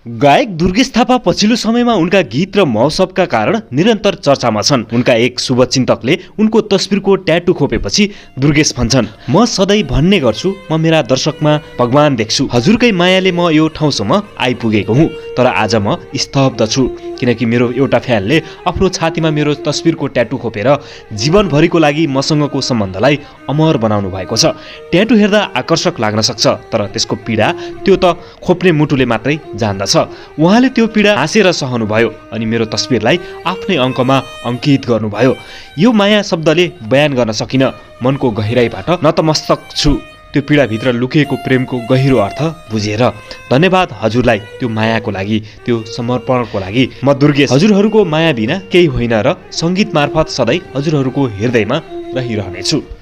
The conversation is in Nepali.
गायक दुर्गेश थापा पछिल्लो समयमा उनका गीत र महोत्सवका कारण निरन्तर चर्चामा छन्। उनका एक शुभचिन्तकले उनको तस्बिरको ट्याटु खोपेपछि दुर्गेश भन्छन्, म सधैँ भन्ने गर्छु, म मेरा दर्शकमा भगवान देख्छु। हजुरकै मायाले म यो ठाउँसम्म आइपुगेको हुँ, तर आज म स्तब्ध छु किनकि मेरो एउटा फ्यानले आफ्नो छातीमा मेरो तस्बिरको ट्याटु खोपेर जीवनभरिको लागि मसँगको सम्बन्धलाई अमर बनाउनु भएको छ। ट्याटु हेर्दा आकर्षक लाग्न सक्छ, तर त्यसको पीडा त्यो त खोप्ने मुटुले मात्रै जान्दछ। उहाँले त्यो पीडा हाँसेर सहनुभयो अनि मेरो तस्बिरलाई आफ्नै अङ्कमा अङ्कित गर्नुभयो। यो माया शब्दले बयान गर्न सकिन। मनको गहिराईबाट नतमस्तक छु त्यो पीडाभित्र लुकिएको प्रेमको गहिरो अर्थ बुझेर। धन्यवाद हजुरलाई त्यो मायाको लागि, त्यो समर्पणको लागि। म दुर्गेश हजुरहरूको माया बिना केही होइन र सङ्गीत मार्फत सधैँ हजुरहरूको हृदयमा रहिरहनेछु।